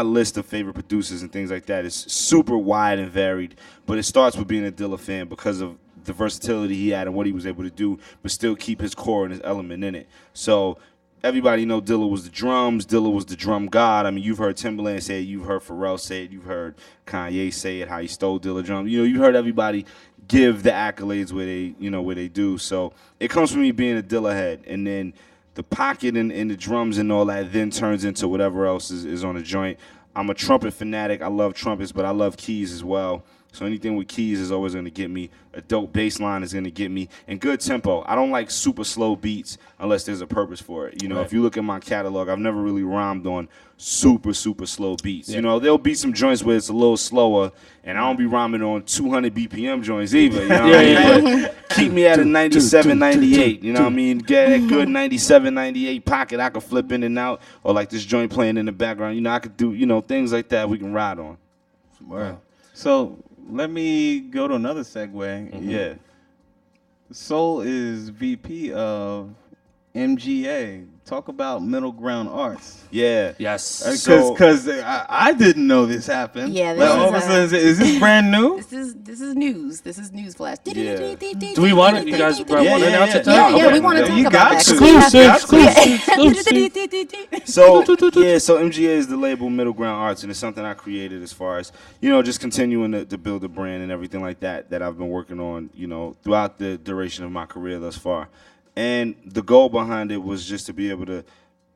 S6: list of favorite producers and things like that is super wide and varied, but it starts with being a Dilla fan because of the versatility he had and what he was able to do, but still keep his core and his element in it. So everybody know Dilla was the drums. Dilla was the drum god. I mean, you've heard Timbaland say it. You've heard Pharrell say it. You've heard Kanye say it, how he stole Dilla drums. You know, you heard everybody give the accolades where they do. So it comes from me being a Dilla head. And then the pocket and the drums and all that then turns into whatever else is on the joint. I'm a trumpet fanatic. I love trumpets, but I love keys as well. So anything with keys is always going to get me. A dope bass line is going to get me. And good tempo. I don't like super slow beats unless there's a purpose for it. You know, if you look at my catalog, I've never really rhymed on super, super slow beats. You know, there'll be some joints where it's a little slower, and I don't be rhyming on 200 BPM joints either. You know what I mean? But keep me at a 97, 98. You know what I mean? Get that good 97, 98 pocket I can flip in and out. Or like this joint playing in the background. You know, I could do, you know, things like that we can ride on.
S3: Wow. So let me go to another segue. Yeah. Soul is VP of MGA. Talk about Middle Ground Arts.
S6: Yeah.
S2: Yes.
S3: Because I didn't know this happened.
S5: Yeah,
S3: like, all of a sudden, is this brand new?
S5: This is news. This is news flash.
S6: Yeah.
S2: Do we want it? You guys want to announce it?
S5: Yeah, we want to talk about
S2: Exclusive.
S6: So MGA is the label Middle Ground Arts, and it's something I created as far as, you know, just continuing to build a brand and everything like that I've been working on, you know, throughout the duration of my career thus far. And the goal behind it was just to be able to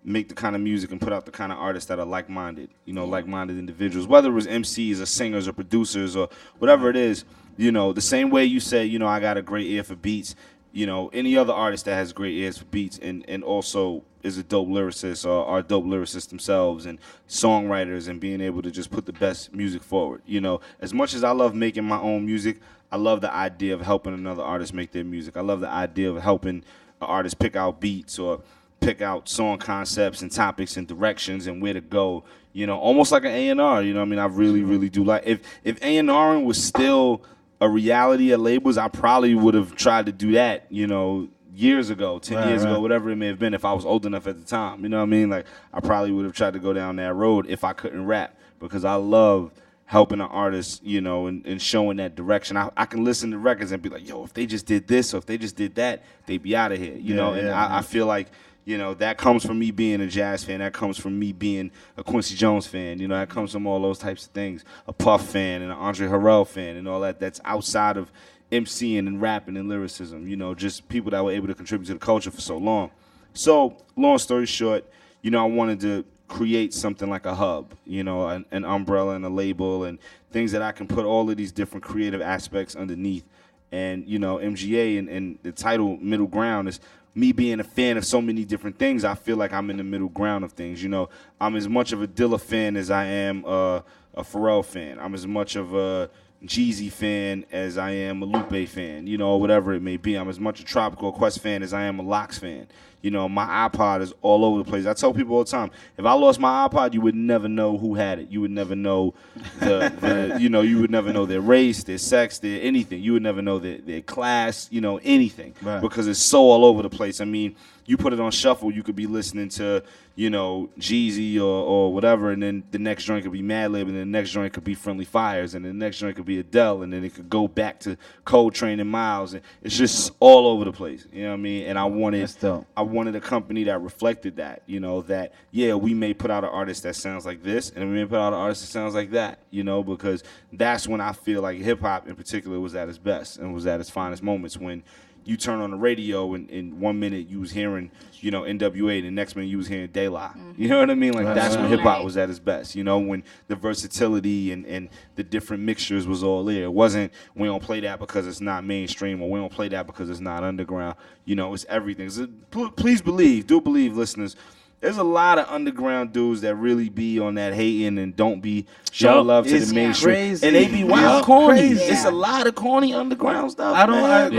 S6: make the kind of music and put out the kind of artists that are like-minded, you know, like-minded individuals, whether it was MCs or singers or producers or whatever it is, you know, the same way you say, you know, I got a great ear for beats, you know, any other artist that has great ears for beats and also is a dope lyricist or are dope lyricists themselves and songwriters and being able to just put the best music forward. You know, as much as I love making my own music, I love the idea of helping another artist make their music. I love the idea of helping artists pick out beats or pick out song concepts and topics and directions and where to go, you know, almost like an A&R, you know what I mean? I really, really do like, if A&Ring was still a reality at labels, I probably would have tried to do that, you know, years ago, 10 years ago, whatever it may have been, if I was old enough at the time, you know what I mean? Like, I probably would have tried to go down that road if I couldn't rap, because I love helping an artist, you know, and showing that direction. I can listen to records and be like, yo, if they just did this or if they just did that, they'd be out of here, you know? And I feel like, You know, that comes from me being a jazz fan. That comes from me being a Quincy Jones fan. You know, that comes from all those types of things. A Puff fan and an Andre Harrell fan and all that. That's outside of MCing and rapping and lyricism. You know, just people that were able to contribute to the culture for so long. So, long story short, you know, I wanted to create something like a hub, you know, an umbrella and a label and things that I can put all of these different creative aspects underneath. And, you know, MGA and the title Middle Ground is me being a fan of so many different things. I feel like I'm in the middle ground of things. You know, I'm as much of a Dilla fan as I am a Pharrell fan. I'm as much of a Jeezy fan as I am a Lupe fan, you know, whatever it may be. I'm as much a Tropical Quest fan as I am a Lox fan. You know, my iPod is all over the place. I tell people all the time, if I lost my iPod, you would never know who had it. You would never know you know, you would never know their race, their sex, their anything. You would never know their class, you know, anything. Right. Because it's so all over the place. I mean, you put it on shuffle, you could be listening to, you know, Jeezy or whatever, and then the next joint could be Madlib, and then the next joint could be Friendly Fires, and the next joint could be Adele, and then it could go back to Coltrane and Miles, and it's just all over the place. You know what I mean? And I wanted a company that reflected that. You know, that yeah, we may put out an artist that sounds like this, and we may put out an artist that sounds like that. You know, because that's when I feel like hip hop in particular was at its best and was at its finest moments when you turn on the radio and in 1 minute you was hearing, you know, NWA, and the next minute you was hearing De La. You know what I mean? Like that's when hip hop was at its best. You know, when the versatility and the different mixtures was all there. It wasn't we don't play that because it's not mainstream or we don't play that because it's not underground. You know, it's everything. Please believe, listeners. There's a lot of underground dudes that really be on that hating and don't be showing love to the mainstream.
S3: Crazy.
S6: And they be wild corny.
S3: Crazy.
S6: It's a lot of corny underground stuff.
S3: Like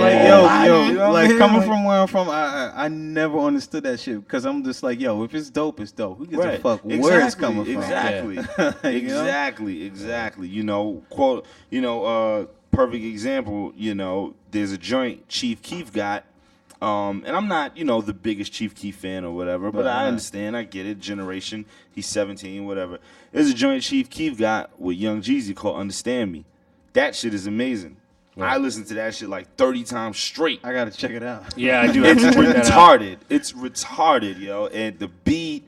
S3: coming from where I'm from, I never understood that shit because I'm just like, yo, if it's dope, it's dope. Who gives a fuck where it's coming from?
S6: Exactly. You know, perfect example. You know, there's a joint Chief Keef got. And I'm not, you know, the biggest Chief Keef fan or whatever, but I understand. I get it. Generation. He's 17, whatever. There's a joint Chief Keef got with Young Jeezy called Understand Me. That shit is amazing. Right. I listened to that shit like 30 times straight.
S3: I got to check it out.
S2: Yeah, I do.
S6: It's retarded. It's retarded, yo. And the beat,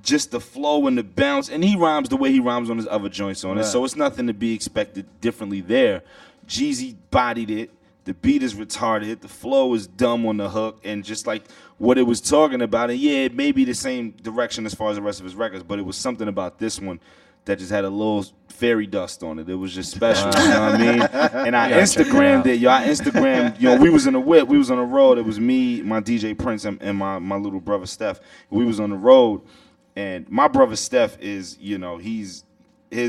S6: just the flow and the bounce. And he rhymes the way he rhymes on his other joints on it. So it's nothing to be expected differently there. Jeezy bodied it. The beat is retarded. The flow is dumb on the hook. And just like what it was talking about, and yeah, it may be the same direction as far as the rest of his records, but it was something about this one that just had a little fairy dust on it. It was just special, you know what I mean? And I Instagrammed it. Yo, I Instagrammed, you know, we was in the whip. We was on the road. It was me, my DJ Prince, and my little brother Steph. We was on the road. And my brother Steph is, you know, his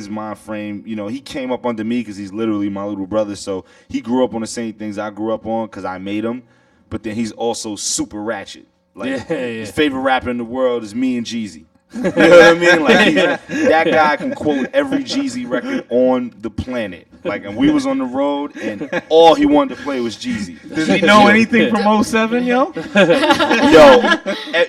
S6: mind frame, you know, he came up under me because he's literally my little brother. So he grew up on the same things I grew up on because I made him. But then he's also super ratchet. Like his favorite rapper in the world is me and Jeezy. You know what I mean? Like that guy can quote every Jeezy record on the planet. Like, and we was on the road, and all he wanted to play was Jeezy.
S3: Does he know anything from 07, yo?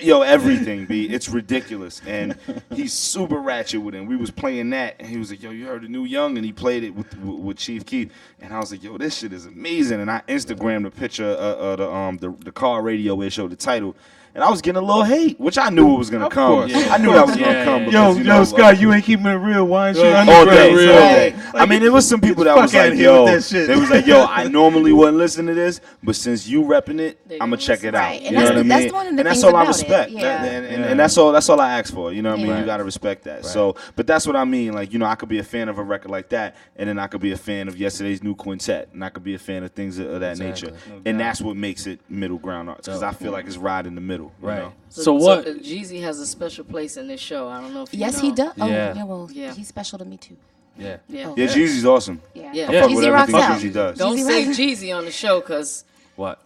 S6: Yo, everything, B. It's ridiculous. And he's super ratchet with him. We was playing that, and he was like, yo, you heard the new Young? And he played it with Chief Keef. And I was like, yo, this shit is amazing. And I Instagrammed a picture of the car radio where it showed the title. And I was getting a little hate, which I knew it was gonna come.
S3: Yeah.
S6: I knew that was gonna come. Because,
S3: yo, Scott, you ain't keeping it real. Why ain't you
S6: all day?
S3: Like,
S6: I mean, there was some people that was like, yo, they was like, yo, I normally wouldn't listen to this, but since you repping it, I'm gonna check it out.
S5: Right.
S6: You know what I mean? And that's all I respect.
S5: Yeah.
S6: And that's all I ask for. You know what I mean? You gotta respect that. So, but that's what I mean. Like, you know, I could be a fan of a record like that, and then I could be a fan of Yesterday's New Quintet, and I could be a fan of things of that nature. And that's what makes it middle ground arts, because I feel like it's right in the middle.
S2: Right.
S6: You know?
S2: So what?
S4: So Jeezy has a special place in this show. I don't know if you
S5: Yes,
S4: know.
S5: he does. Oh,
S2: Yeah.
S5: yeah. Well, he's special to me too.
S2: Yeah.
S4: Yeah.
S6: Yeah, Jeezy's awesome.
S5: Yeah.
S4: Yeah.
S6: I fuck with
S5: Jeezy rocks
S6: everything
S5: out.
S6: Jeezy does.
S4: Don't
S5: Jeezy
S4: say
S5: rocks-
S4: Jeezy on the show, because
S2: What?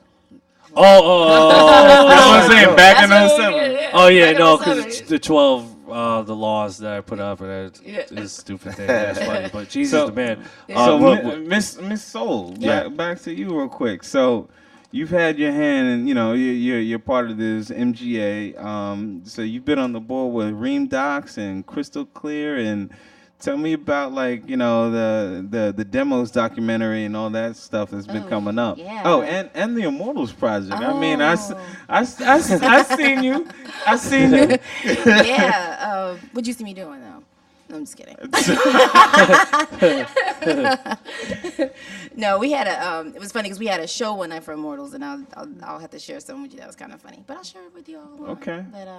S2: Oh.
S3: That's what I'm saying. Back in
S4: that's what
S3: 07.
S4: we-
S2: Oh yeah,
S4: back
S2: no,
S4: in
S2: because
S4: 07.
S2: the 12, the laws that I put up, and it's
S4: Yeah.
S2: a stupid thing. That's funny, but Jeezy's
S3: So-
S2: the man.
S3: So, Miss Soul,
S2: Yeah.
S3: back to you real quick. So, you've had your hand, and you know you're part of this MGA. So you've been on the board with Ream Docs and Crystal Clear, and Tell me about the demos documentary and all that stuff that's been coming up.
S5: Yeah.
S3: Oh, and the Immortals project. I mean,
S5: Oh.
S3: I seen you. I seen you.
S5: Yeah. What'd you see me doing though? No, I'm just kidding. No, we had it was funny because we had a show one night for Immortals, and I'll have to share some with you. That was kind of funny, but I'll share it with you all.
S3: Okay.
S5: But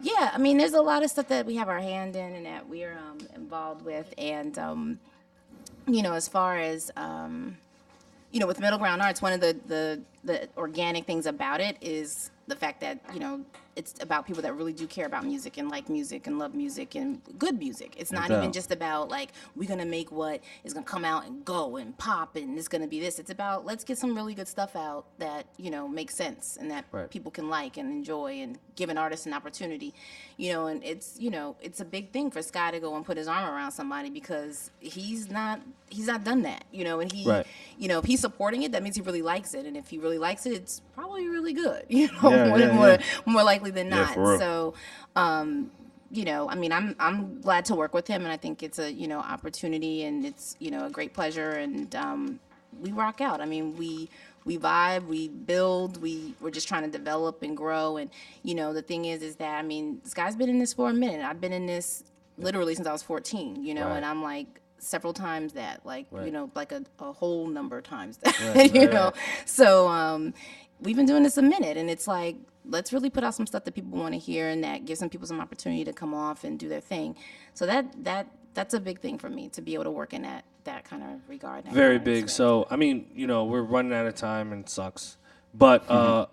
S5: yeah, I mean, there's a lot of stuff that we have our hand in and that we're involved with, and as far as with Middle Ground Arts, one of the organic things about it is the fact that it's about people that really do care about music and like music and love music and good music. It's not even just about like we're gonna make what is gonna come out and go and pop and it's gonna be this. It's about let's get some really good stuff out that makes sense and that people can like and enjoy and give an artist an opportunity. And it's a big thing for Sky to go and put his arm around somebody because he's not done that. And he if he's supporting it, that means he really likes it, and if he really likes it, it's probably really good. More likely than not.
S6: For real.
S5: So, I mean, I'm glad to work with him, and I think it's a opportunity, and it's a great pleasure, and we rock out. I mean, we vibe, we build, we're just trying to develop and grow, and the thing is that I mean, Sky's been in this for a minute. I've been in this literally since I was 14. And I'm like several times that, like like a whole number of times that, So we've been doing this a minute, and it's like, let's really put out some stuff that people want to hear and that gives some people some opportunity to come off and do their thing. So that's a big thing for me, to be able to work in that kind of regard.
S2: Very big. So, I mean, we're running out of time and it sucks. But,
S5: I'm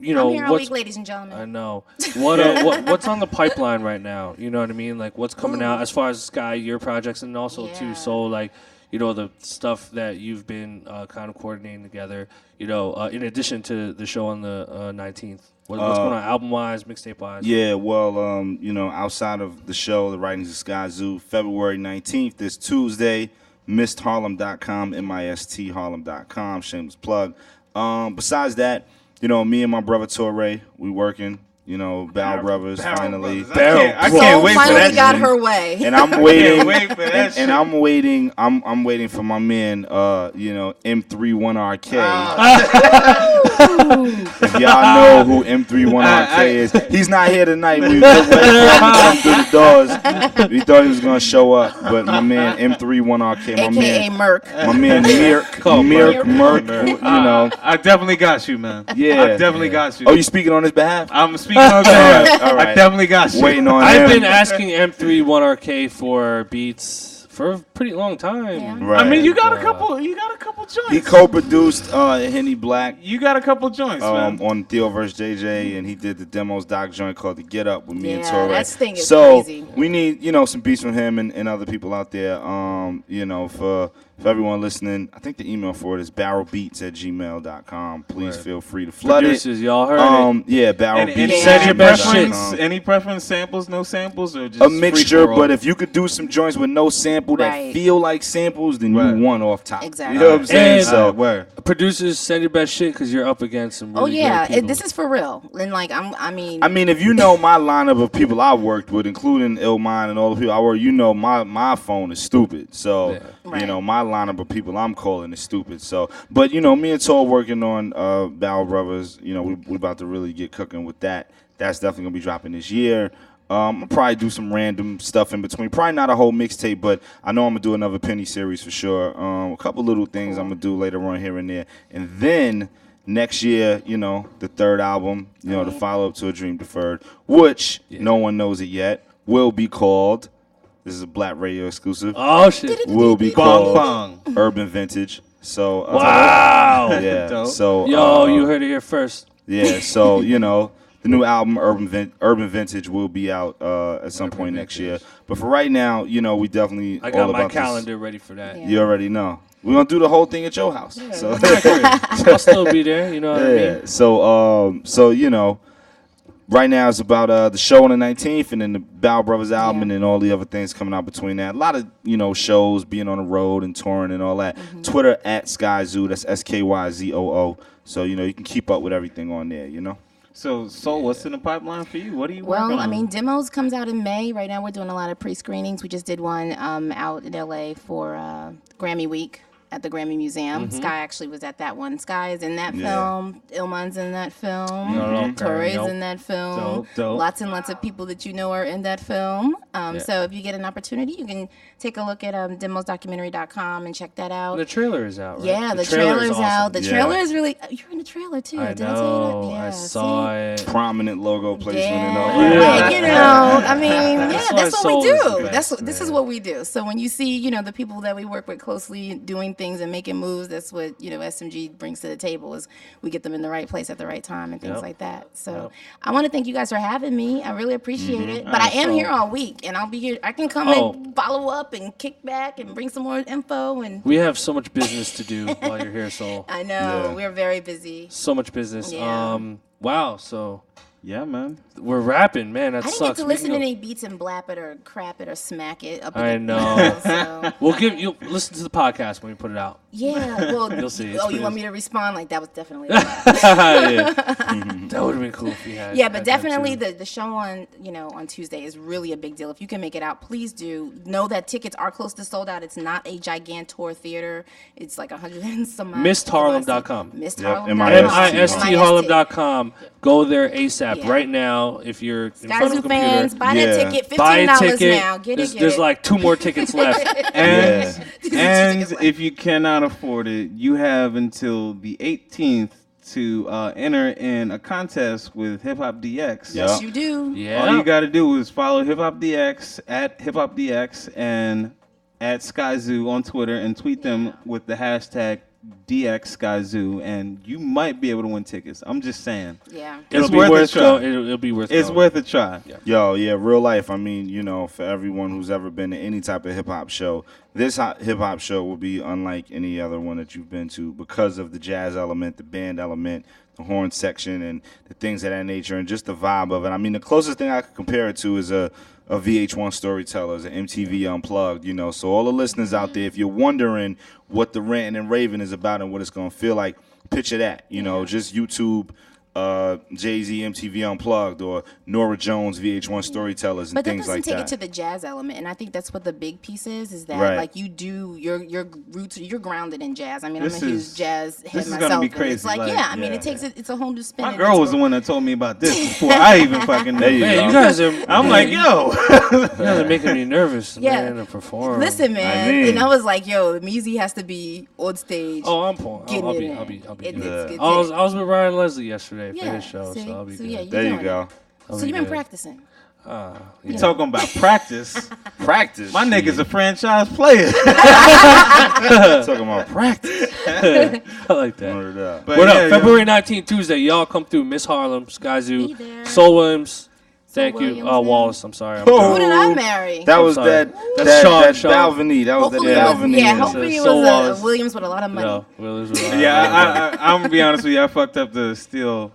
S5: here all week, ladies and gentlemen.
S2: I know. What's on the pipeline right now? You know what I mean? Like, what's coming out as far as Sky, your projects, and also, too, Soul, like, the stuff that you've been kind of coordinating together, in addition to the show on the 19th. What's going on album-wise, mixtape-wise?
S6: Yeah, well, outside of the show, the writings of Skyzoo, February 19th, this Tuesday, mistharlem.com, mistharlem.com, shameless plug. Besides that, me and my brother Torre, we working. Barrel Brothers finally.
S3: I can't wait for that.
S5: Finally got her way.
S6: And I'm waiting. and I'm waiting. I'm waiting for my man. M31RK. If y'all know who M31RK is, he's not here tonight. We just let him come through the doors. We thought he was gonna show up, but my man M31RK, my
S5: AKA
S6: man,
S5: Merc.
S6: my man Merc.
S3: I definitely got you, man.
S6: Yeah,
S3: I definitely got you.
S6: Oh, you speaking on his behalf?
S3: I'm speaking on that.
S6: All right.
S3: I definitely got you.
S6: Waiting on
S2: I've
S6: him.
S2: been asking M31RK for beats for a pretty long time.
S5: Yeah.
S6: Right.
S3: I mean, you got a couple joints.
S6: He co-produced Henny Black
S3: You got a couple joints, man.
S6: on Theo vs. JJ, and he did the demos doc joint called The Get Up with me and Torre.
S5: That thing is
S6: so
S5: crazy.
S6: we need some beats from him and other people out there. For everyone listening, I think the email for it is barrelbeats@gmail.com. Please feel free to flood
S2: Producers,
S6: it.
S2: y'all heard it.
S6: Yeah, barrelbeats.
S2: Send your best shit.
S3: Any preference? Samples? No samples? Or just
S6: A mixture,
S3: free-for-all?
S6: but if you could do some joints with no sample that
S5: Right.
S6: feel like samples, then
S3: Right.
S6: you won off top.
S5: Exactly.
S6: You know what I'm saying?
S2: And-
S6: So
S3: word.
S2: Producers, send your best shit because you're up against some really great people.
S5: This is for real. And like I mean,
S6: if you know my lineup of people I worked with, including Illmind and all the people I work, my phone is stupid. So,
S5: Right.
S6: my lineup of people I'm calling is stupid. So, but me and Tor working on Barrel Brothers, we about to really get cooking with that. That's definitely gonna be dropping this year. I'll probably do some random stuff in between. Probably not a whole mixtape, but I know I'm going to do another Penny series for sure. A couple little things I'm going to do later on here and there. And then next year, the third album, the follow-up to A Dream Deferred, which no one knows it yet, will be called, this is a Blap Radio exclusive,
S2: Oh, shit.
S6: will be
S3: Bong
S6: called
S3: bong.
S6: Urban Vintage. So,
S2: Wow.
S6: yeah.
S3: Dope.
S6: So,
S2: Yo, you heard it here first.
S6: yeah, so, the new album, Urban Vintage, will be out at some point next year. But for right now, we definitely
S2: I got
S6: all
S2: my
S6: about
S2: calendar ready for that.
S5: Yeah.
S6: You already know. We're going to do the whole thing at your house. So,
S2: I'll still be there, you know what I
S6: yeah.
S2: mean?
S6: So, right now it's about the show on the 19th and then the Bow Brothers album and then all the other things coming out between that. A lot of, shows, being on the road and touring and all that. Twitter at Skyzoo, that's SKYZOO. So, you can keep up with everything on there,
S3: So what's in the pipeline for you? What are you working on?
S5: Well, I mean, Demos comes out in May. Right now we're doing a lot of pre-screenings. We just did one out in LA for Grammy Week at the Grammy Museum. Sky actually was at that one. Sky is in that film. Ilman's in that film. Torre's in that film.
S3: Dope.
S5: Lots and lots of people that you know are in that film. So if you get an opportunity, you can take a look at demosdocumentary.com and check that out.
S2: The trailer is out, right?
S5: Yeah, the trailer's
S2: awesome.
S5: out. The trailer is really... You're in the trailer, too.
S2: I
S5: Did I tell you
S2: know.
S5: that? Yeah,
S2: I saw it.
S6: Prominent logo placement and all
S5: Yeah,
S6: that.
S5: like, you know, I mean,
S2: That's
S5: that's
S2: why
S5: what we
S2: Soul is
S5: do.
S2: the best,
S5: This is what we do. So when you see, you know, the people that we work with closely doing things and making moves, that's what, you know, SMG brings to the table is we get them in the right place at the right time and things like that. So I want to thank you guys for having me. I really appreciate it. But I am here all week, and I'll be here. I can come and follow up and kick back and bring some more info. And
S2: We have so much business to do while you're here, Soul.
S5: I know we're very busy.
S2: So much business.
S5: Yeah.
S2: Wow. So
S3: Yeah, man.
S2: we're rapping, man. That
S5: I didn't
S2: sucks.
S5: get to
S2: We
S5: listen
S2: can
S5: to
S2: go-
S5: any beats and blap it or crap it or smack it. Up
S2: I
S5: in the-
S2: know.
S5: So.
S2: We'll give you listen to the podcast when we put it out.
S5: Yeah, well,
S2: You'll see. It's
S5: you
S2: pretty-
S5: want me to respond? Like, that was definitely
S2: Yeah. That would have been cool if you had.
S5: Yeah,
S2: had
S5: but
S2: that
S5: definitely
S2: too.
S5: the show on, you know, on Tuesday is really a big deal. If you can make it out, please do. Know that tickets are close to sold out. It's not a gigantor theater. It's like 100 and some odd.
S2: MissedHarlem.com.
S5: MissedHarlem.com.
S2: MISTHarlem.com. Go there ASAP
S5: Yeah.
S2: right now if you're in front of a
S5: Skyzoo
S2: computer.
S5: fans, buy that ticket.
S2: Buy a
S5: $15
S2: ticket.
S5: now. Get
S2: There's
S5: it.
S2: like 2 more tickets left.
S3: And if you cannot afford it, you have until the 18th to enter in a contest with Hip Hop DX.
S5: Yes, you do.
S2: Yeah.
S3: All you got to do is follow Hip Hop DX at Hip Hop DX and at Skyzoo on Twitter and tweet them with the hashtag DX Skyzoo, and you might be able to win tickets. I'm just saying.
S5: Yeah.
S2: It'll be
S3: worth a
S2: worth
S3: try.
S2: going. It'll be worth
S3: It's
S2: going.
S3: worth a try.
S6: Yo, yeah, real life. I mean, you know, for everyone who's ever been to any type of hip hop show, this hip hop show will be unlike any other one that you've been to because of the jazz element, the band element, the horn section, and the things of that nature, and just the vibe of it. I mean, the closest thing I could compare it to is a VH1 Storytellers, an MTV Unplugged, you know. So all the listeners out there, if you're wondering what the ranting and raving is about and what it's going to feel like, picture that, you know, just YouTube Jay-Z MTV Unplugged or Norah Jones VH1 Storytellers and
S5: But that
S6: things
S5: doesn't
S6: like
S5: take
S6: that.
S5: it to the jazz element, and I think that's what the big piece is that
S6: Right.
S5: like you do your roots, you're grounded in jazz. I mean,
S3: This
S5: I'm a huge
S3: is-
S5: jazz head
S3: this is
S5: myself.
S3: gonna be
S5: and
S3: crazy,
S5: It's like,
S3: like,
S5: yeah, I mean,
S3: yeah.
S5: it takes it's a whole new spin.
S3: My
S5: and
S3: girl
S5: it's
S3: was the
S5: what-
S3: one that told me about this before I even fucking knew.
S6: There you
S2: Hey,
S6: go.
S2: you guys are.
S3: I'm like, yo.
S2: You guys are making me nervous,
S5: Yeah.
S2: man, to perform.
S5: Listen, man,
S6: mean-
S5: and I was like, yo, Measy has to be on stage.
S2: Oh, I'm pulling.
S5: Getting
S2: I'll
S5: it
S2: be.
S5: in.
S2: I'll be. I'll be.
S5: It-
S2: good.
S5: it's-
S2: I was with Ryan Leslie yesterday for
S5: yeah,
S2: his show,
S5: see?
S2: so I'll be
S5: so
S2: good.
S5: yeah, you're
S6: There you
S5: doing
S6: go.
S5: it.
S2: I'll
S5: So
S2: be
S5: you've been
S2: good.
S5: practicing.
S3: You talking about practice?
S6: Practice.
S3: My nigga's a franchise player.
S6: talking about practice.
S2: I like that.
S6: Word up.
S3: But
S2: What
S3: yeah,
S2: up?
S3: yo.
S2: February 19th, Tuesday. Y'all come through. Miss Harlem,
S5: Be
S2: Skyzoo,
S5: there.
S2: Soul Williams. Thank you.
S5: Williams there.
S2: Wallace. I'm sorry. I'm
S3: Oh.
S5: Who
S2: drunk.
S5: did I marry?
S6: That was
S2: sorry.
S6: that
S2: That's Sean,
S6: that
S2: Sean.
S6: Dalvany. That was
S5: Hopefully
S6: that
S5: it was,
S6: Dalvany.
S5: yeah,
S6: and-
S5: hopefully it
S2: Soul
S5: was
S2: Wallace.
S5: Williams with a lot of money.
S2: No, Willis was
S3: Yeah, I'm gonna be honest with you. I fucked up the steel.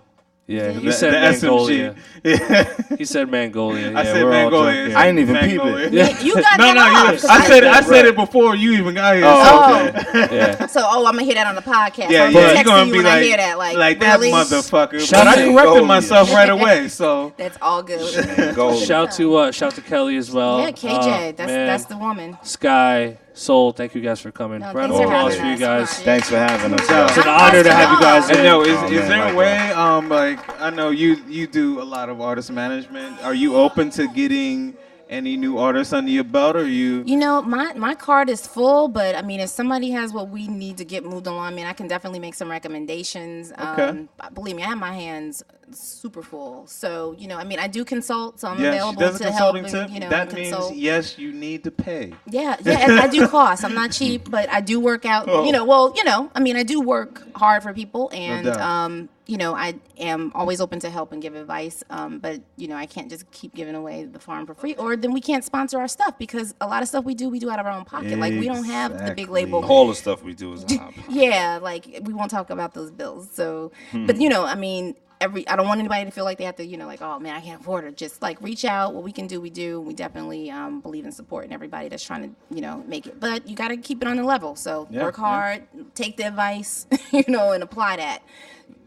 S2: yeah. He
S3: The
S2: said
S3: SMG.
S2: Mangolia. He said Mangolia. Yeah,
S3: I said
S2: we're all drunk
S3: Mangolia.
S2: here.
S6: I didn't even peep
S3: Mangolia.
S6: it.
S2: Yeah.
S5: You got
S3: No,
S5: that
S3: no,
S5: off,
S3: you,
S5: 'cause
S3: I said it before you even got here.
S6: Oh,
S3: so-
S6: okay.
S2: Yeah.
S5: So, I'm gonna hear that on the podcast.
S3: Yeah,
S5: I'm
S3: yeah,
S5: gonna
S3: you
S5: text
S3: gonna
S5: you
S3: be
S5: when I hear that.
S3: like that
S5: really?
S3: motherfucker.
S2: Shout
S3: But I
S2: out-
S3: corrected
S6: Mangolia.
S3: myself right away. So
S5: That's all good.
S6: Go.
S2: Shout to Kelly as well.
S5: Yeah, KJ,
S2: Man,
S5: that's the woman.
S2: Sky, Soul. Thank you guys for coming.
S5: No,
S2: Round
S5: thanks
S2: of
S5: for
S2: applause
S5: having
S2: for you
S5: us.
S2: guys.
S6: Thanks for having us.
S2: It's an
S5: I'm
S2: honor to have you guys
S3: and
S2: in.
S3: no, is
S6: Oh,
S3: is
S6: man,
S3: there a
S6: like
S3: way? Like I know you do a lot of artist management. Are you open to getting any new artists under your belt, or you?
S5: You know, my card is full, but I mean, if somebody has what we need to get moved along, I mean, I can definitely make some recommendations.
S3: Okay.
S5: Believe me, I have my hands super full. So, you know, I mean, I do consult, so I'm
S3: Yes, she
S5: available
S3: does a
S5: to help
S3: consulting
S5: and,
S3: tip.
S5: you know,
S3: That
S5: consult.
S3: means yes, you need to pay.
S5: Yeah, and I do cost. I'm not cheap, but I do work out.
S3: Oh.
S5: You know, well, you know, I mean, I do work hard for people, and
S3: doubt.
S5: you know, I am always open to help and give advice. But you know, I can't just keep giving away the farm for free, or then we can't sponsor our stuff because a lot of stuff we do out of our own pocket. Like we don't have the big label.
S6: All the stuff we do is a hobby.
S5: Yeah, like we won't talk about those bills. So, but you know, I mean, I don't want anybody to feel like they have to, you know, like, oh man, I can't afford it. Just like reach out. What we can do, we do. We definitely believe in supporting everybody that's trying to, you know, make it. But you got to keep it on the level. So
S3: Yeah,
S5: work
S3: yeah.
S5: hard, take the advice, you know, and apply that.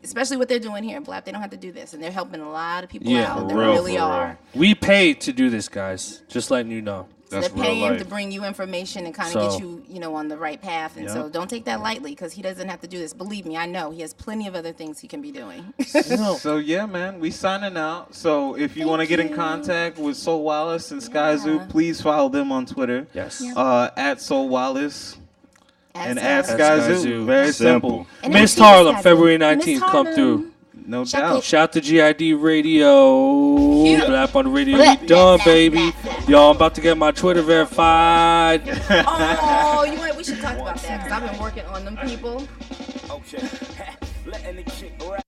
S5: especially what they're doing here in Blap. They don't have to do this, and they're helping a lot of people
S2: Yeah,
S5: out.
S6: for
S5: They
S6: real,
S5: really
S6: for
S5: are.
S6: real.
S2: We paid to do this, guys. Just letting you know.
S5: So
S6: That's
S5: they're
S6: real
S5: paying
S6: life.
S5: to bring you information and kind
S2: So-
S5: of get you, on the right path. And so
S3: Yep.
S5: don't take that lightly because he doesn't have to do this. Believe me, I know he has plenty of other things he can be doing.
S3: So yeah, man, we signing out. So if you want to get in contact with Soul Wallace and Skyzoo,
S5: Yeah.
S3: please follow them on Twitter.
S2: Yes.
S3: At Soul Wallace and
S5: As,
S3: at
S2: At
S3: Skyzoo.
S2: Skyzoo.
S3: Very
S6: Simple.
S3: simple.
S5: And
S2: Miss
S5: then
S2: Harlem,
S5: Skyzoo.
S2: February
S5: Miss
S2: 19th, come
S5: Harlem.
S2: through.
S3: No
S5: Shout
S3: doubt.
S2: Shout to GID Radio.
S5: Yeah.
S2: Blap on the Radio. We done, baby. Yo, I'm about to get my Twitter verified.
S5: Oh, we should talk about that because I've been working on them people.
S6: Okay. Letting the chick rap.